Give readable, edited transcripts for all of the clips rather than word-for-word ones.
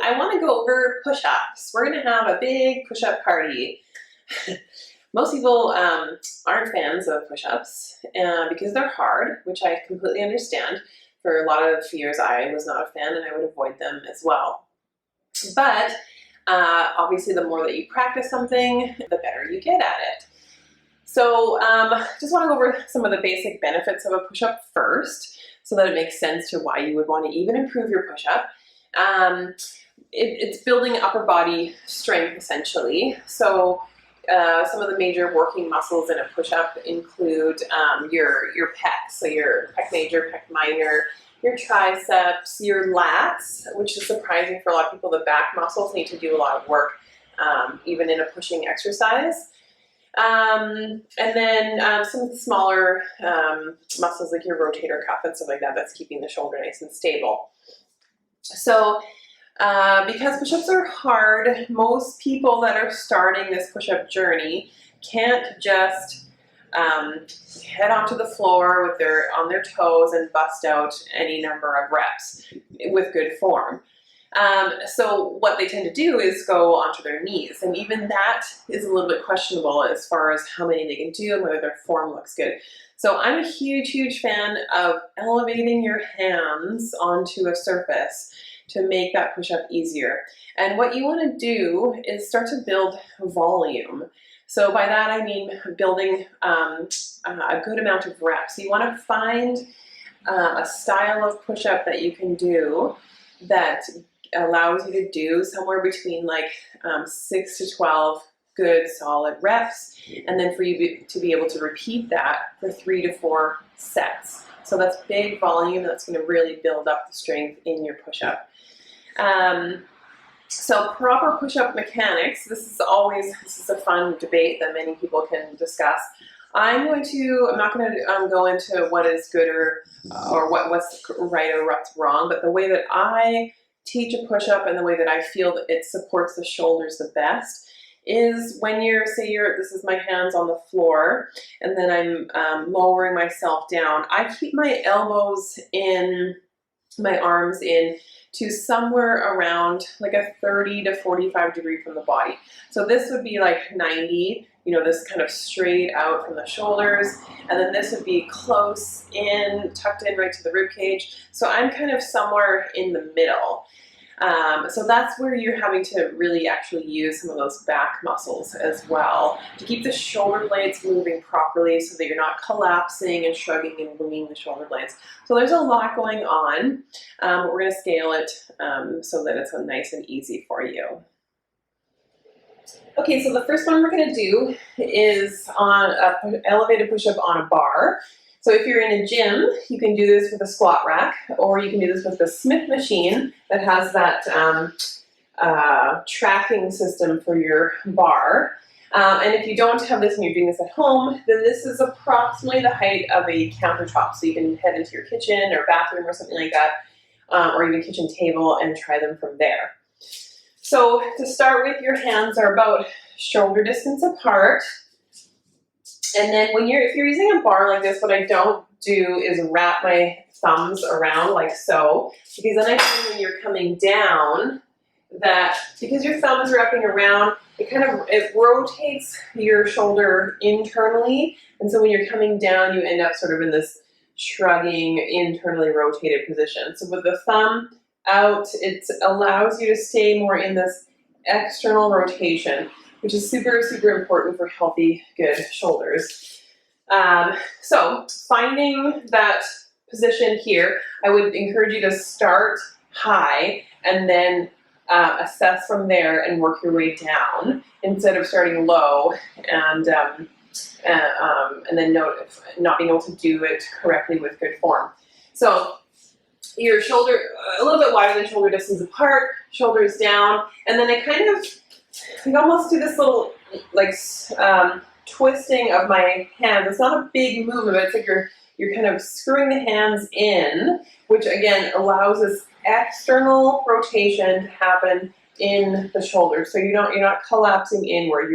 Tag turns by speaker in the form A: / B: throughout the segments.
A: I want to go over push-ups. We're going to have a big push-up party. Most people aren't fans of push-ups because they're hard, which I completely understand. For a lot of years, I was not a fan and I would avoid them as well. But obviously, the more that you practice something, the better you get at it. So just want to go over some of the basic benefits of a push-up first so that it makes sense to why you would want to even improve your push-up. It's building upper body strength, essentially. So some of the major working muscles in a push-up include your pecs, so your pec major, pec minor, your triceps, your lats, which is surprising for a lot of people. The back muscles need to do a lot of work, even in a pushing exercise. And then some of the smaller muscles like your rotator cuff and stuff like that, that's keeping the shoulder nice and stable. So because push-ups are hard, most people that are starting this push-up journey can't just head onto the floor with on their toes and bust out any number of reps with good form. So what they tend to do is go onto their knees, and even that is a little bit questionable as far as how many they can do and whether their form looks good. So I'm a huge fan of elevating your hands onto a surface to make that push-up easier. And what you want to do is start to build volume. So by that I mean building a good amount of reps. You want to find a style of push-up that you can do that allows you to do somewhere between like 6 to 12 good solid reps, and then for you to be able to repeat that for 3 to 4 sets. So that's big volume. That's going to really build up the strength in your push-up. So proper push-up mechanics, this is a fun debate that many people can discuss. I'm not going to go into what is good or what's right or what's wrong, but the way that I teach a push-up and the way that I feel that it supports the shoulders the best is when this is my hands on the floor, and then I'm lowering myself down. I keep my elbows in, my arms in to somewhere around like a 30 to 45 degree from the body. So this would be like 90, this kind of straight out from the shoulders, and then this would be close in, tucked in right to the rib cage. So I'm kind of somewhere in the middle. So that's where you're having to really actually use some of those back muscles as well to keep the shoulder blades moving properly so that you're not collapsing and shrugging and winging the shoulder blades. So there's a lot going on. We're going to scale it so that it's nice and easy for you. Okay, so the first one we're going to do is on an elevated push-up on a bar. So if you're in a gym, you can do this with a squat rack, or you can do this with the Smith machine that has that tracking system for your bar. And if you don't have this and you're doing this at home, then this is approximately the height of a countertop. So you can head into your kitchen or bathroom or something like that, or even kitchen table, and try them from there. So to start with, your hands are about shoulder distance apart. And then if you're using a bar like this, what I don't do is wrap my thumbs around like so, because then I find when you're coming down that because your thumb is wrapping around, it rotates your shoulder internally, and so when you're coming down, you end up sort of in this shrugging, internally rotated position. So with the thumb out, it allows you to stay more in this external rotation, which is super important for healthy, good shoulders. So finding that position here, I would encourage you to start high and then assess from there and work your way down instead of starting low and then not being able to do it correctly with good form. So your shoulder a little bit wider than shoulder distance apart, shoulders down, and then I almost do this little twisting of my hands. It's not a big movement, but it's like you're kind of screwing the hands in, which again allows this external rotation to happen in the shoulders. So you're not collapsing inward.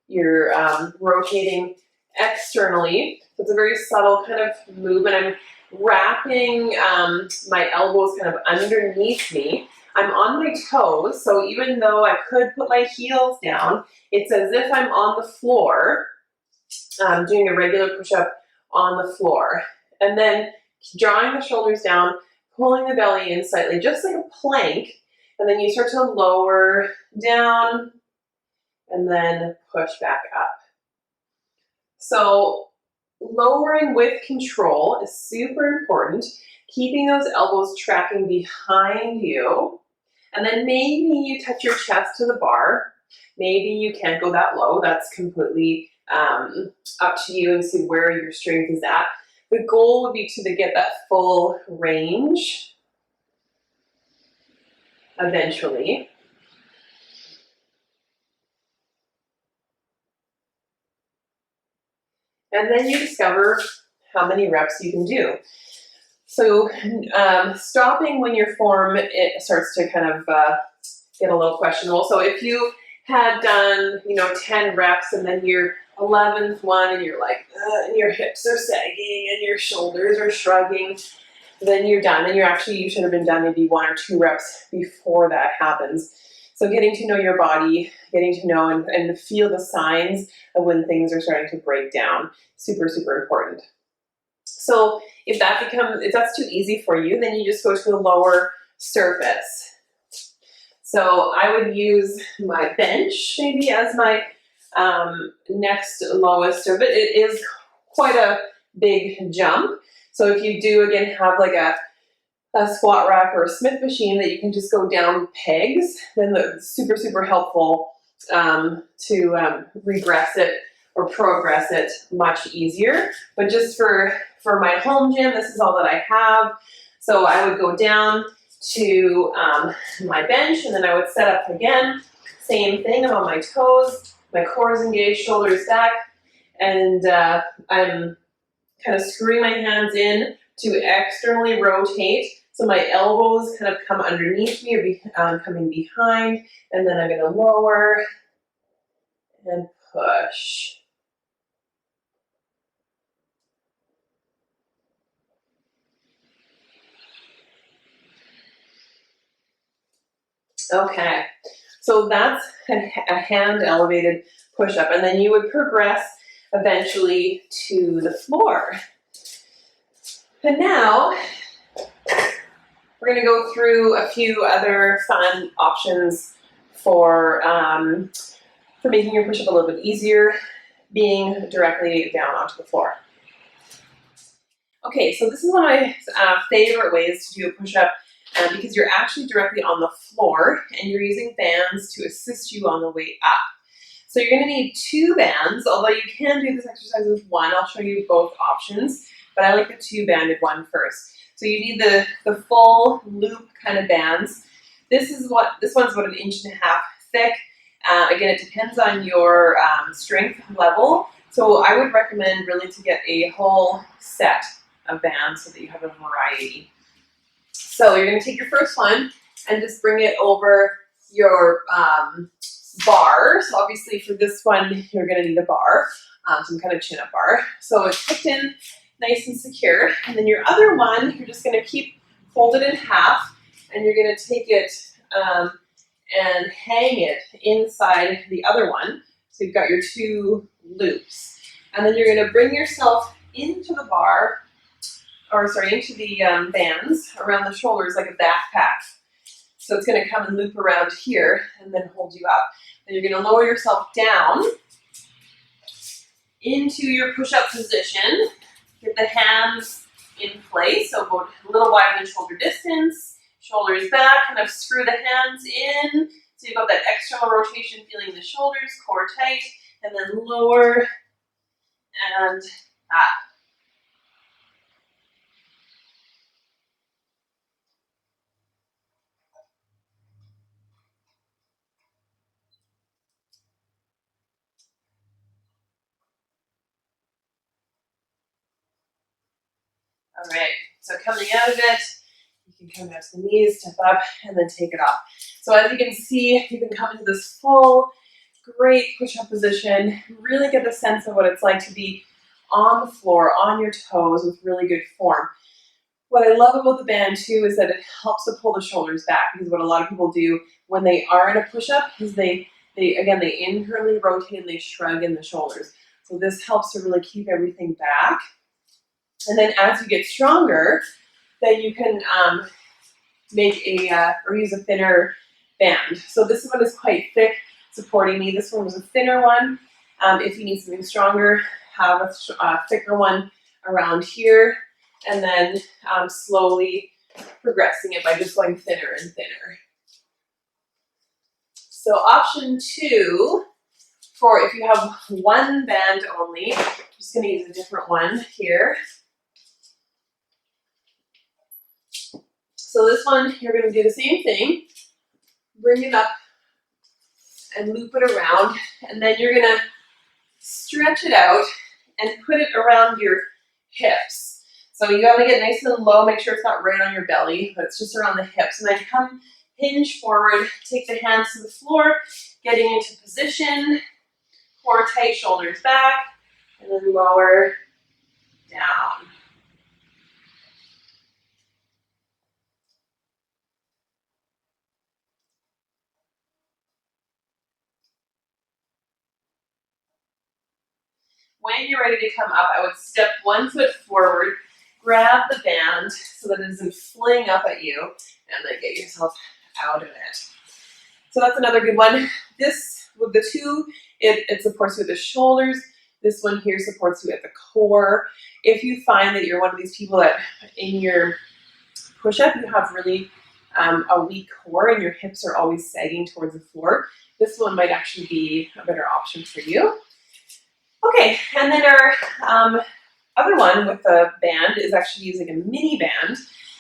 A: You're rotating externally. So it's a very subtle kind of movement. I'm wrapping my elbows kind of underneath me. I'm on my toes, so even though I could put my heels down, it's as if I'm on the floor, doing a regular push-up on the floor. And then drawing the shoulders down, pulling the belly in slightly, just like a plank, and then you start to lower down and then push back up. So lowering with control is super important. Keeping those elbows tracking behind you. And then maybe you touch your chest to the bar. Maybe you can't go that low. That's completely up to you and see where your strength is at. The goal would be to get that full range eventually. And then you discover how many reps you can do. So stopping when your form it starts to kind of get a little questionable. So if you had done 10 reps and then your 11th one and you're like, and your hips are sagging and your shoulders are shrugging, then you're done. And you should have been done maybe 1 or 2 reps before that happens. So getting to know your body, getting to know and feel the signs of when things are starting to break down, super, super important. So if that's too easy for you, then you just go to a lower surface. So I would use my bench maybe as my next lowest of it. It is quite a big jump. So if you do, again, have like a squat rack or a Smith machine that you can just go down pegs, then that's super, super helpful to regress it or progress it much easier. But just for my home gym, this is all that I have. So I would go down to my bench and then I would set up again. Same thing, I'm on my toes, my core is engaged, shoulders back, and I'm kind of screwing my hands in to externally rotate. So my elbows kind of come underneath me or coming behind, and then I'm going to lower and push. Okay, so that's a hand elevated push-up, and then you would progress eventually to the floor. And now we're going to go through a few other fun options for making your push-up a little bit easier, being directly down onto the floor. Okay, so this is one of my favorite ways to do a push-up because you're actually directly on the floor and you're using bands to assist you on the way up. So you're going to need 2 bands, although you can do this exercise with 1. I'll show you both options, but I like the 2-banded one first. So you need the full loop kind of bands. This one's about 1.5 inches thick. Again, it depends on your strength level. So I would recommend really to get a whole set of bands so that you have a variety. So you're going to take your first one and just bring it over your bar. So obviously for this one, you're going to need a bar, some kind of chin-up bar. So it's hooked in nice and secure. And then your other one, you're just going to keep folded in half, and you're going to take it and hang it inside the other one. So you've got your 2 loops. And then you're going to bring yourself into the bar, into the bands around the shoulders like a backpack. So it's going to come and loop around here and then hold you up. Then you're going to lower yourself down into your push-up position. Get the hands in place, so go a little wider than shoulder distance, shoulders back, kind of screw the hands in. So you've got that external rotation, feeling the shoulders, core tight, and then lower and up. All right, so coming out of it, you can come down to the knees, step up, and then take it off. So as you can see, you can come into this full, great push-up position, really get the sense of what it's like to be on the floor, on your toes with really good form. What I love about the band too is that it helps to pull the shoulders back, because what a lot of people do when they are in a push-up is they internally rotate and they shrug in the shoulders. So this helps to really keep everything back. And then as you get stronger, then you can make or use a thinner band. So this one is quite thick, supporting me. This one was a thinner one. If you need something stronger, have a thicker one around here, and then slowly progressing it by just going thinner and thinner. So option 2, for if you have one band only, I'm just going to use a different one here. So this one, you're going to do the same thing. Bring it up and loop it around, and then you're going to stretch it out and put it around your hips. So you got to get nice and low, make sure it's not right on your belly, but it's just around the hips. And then come hinge forward, take the hands to the floor, getting into position, core tight, shoulders back, and then lower down. When you're ready to come up, I would step one foot forward, grab the band so that it doesn't fling up at you, and then get yourself out of it. So that's another good one. This, with the two, it supports you at the shoulders. This one here supports you at the core. If you find that you're one of these people that in your push-up you have really a weak core and your hips are always sagging towards the floor, this one might actually be a better option for you. Okay, and then our other one with the band is actually using a mini band.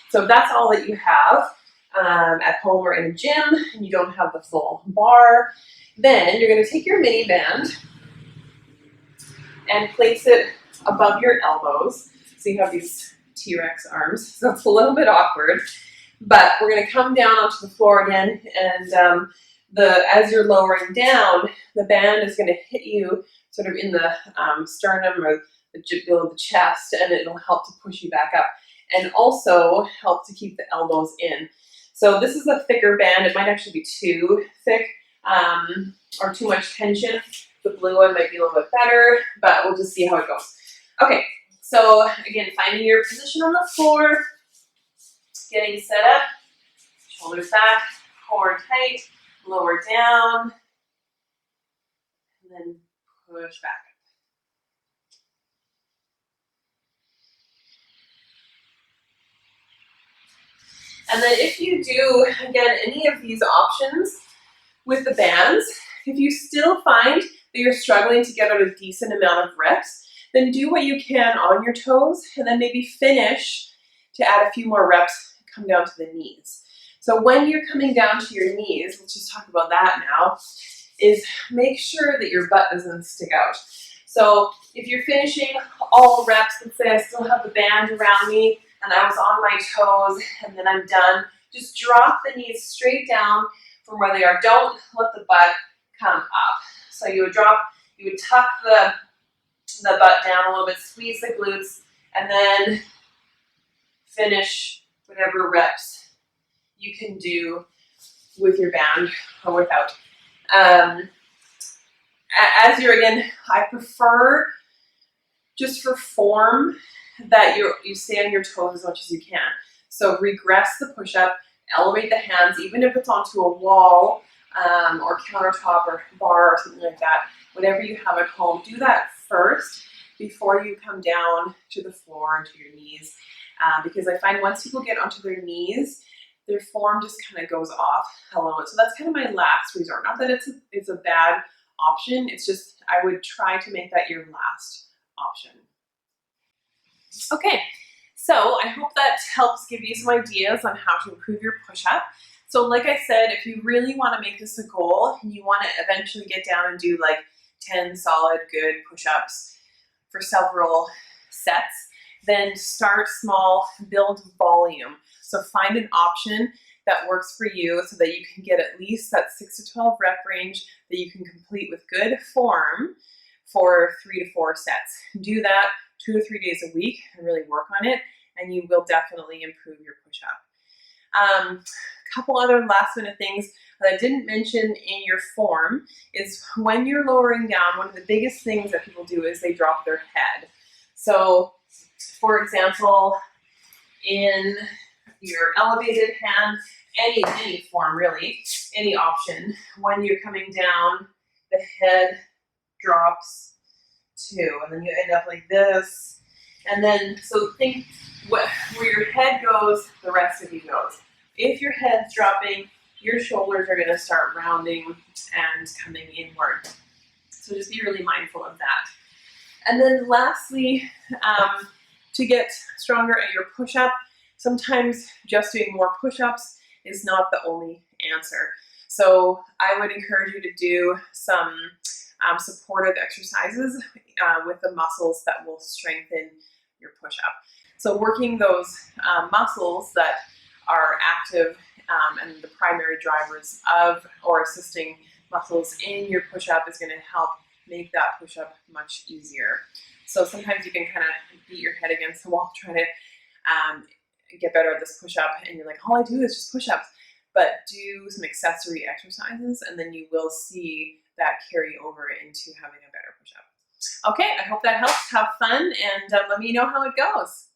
A: So if that's all that you have at home or in a gym and you don't have the full bar, then you're going to take your mini band and place it above your elbows. So you have these T-Rex arms, so it's a little bit awkward. But we're going to come down onto the floor again, and as you're lowering down, the band is going to hit you sort of in the sternum or below the chest, and it'll help to push you back up and also help to keep the elbows in. So this is a thicker band. It might actually be too thick or too much tension. The blue one might be a little bit better, but we'll just see how it goes. Okay, so again, finding your position on the floor, getting set up, shoulders back, core tight, lower down, and then push back. And then if you do, again, any of these options with the bands, if you still find that you're struggling to get out a decent amount of reps, then do what you can on your toes, and then maybe finish to add a few more reps, come down to the knees. So when you're coming down to your knees, let's just talk about that now, is make sure that your butt doesn't stick out. So if you're finishing all reps, let's say I still have the band around me and I was on my toes and then I'm done, just drop the knees straight down from where they are. Don't let the butt come up. So you would tuck the butt down a little bit, squeeze the glutes, and then finish whatever reps you can do with your band or without. As you're, again, I prefer, just for form, that you stay on your toes as much as you can. So regress the push-up, elevate the hands, even if it's onto a wall or countertop or bar or something like that, whatever you have at home, do that first before you come down to the floor and to your knees. Because I find once people get onto their knees, their form just kind of goes off a little bit. So that's kind of my last resort. Not that it's a bad option, it's just I would try to make that your last option. Okay, so I hope that helps give you some ideas on how to improve your push-up. So like I said, if you really want to make this a goal and you want to eventually get down and do like 10 solid good push-ups for several sets, then start small, build volume. So find an option that works for you so that you can get at least that 6 to 12 rep range that you can complete with good form for 3 to 4 sets. Do that 2 to 3 days a week and really work on it. and you will definitely improve your push-up. A couple other last minute things that I didn't mention in your form is when you're lowering down, one of the biggest things that people do is they drop their head. So, for example, in your elevated hand, any form really, any option, when you're coming down, the head drops too, and then you end up like this. And then, so think where your head goes, the rest of you goes. If your head's dropping, your shoulders are going to start rounding and coming inward. So just be really mindful of that. And then lastly, to get stronger at your push-up, sometimes just doing more push-ups is not the only answer. So I would encourage you to do some supportive exercises with the muscles that will strengthen your push-up. So working those muscles that are active and the primary drivers of or assisting muscles in your push-up is going to help make that push-up much easier. So sometimes you can kind of beat your head against the wall trying to get better at this push-up, and you're like, all I do is just push-ups. But do some accessory exercises, and then you will see that carry over into having a better push-up. Okay, I hope that helps. Have fun, and let me know how it goes.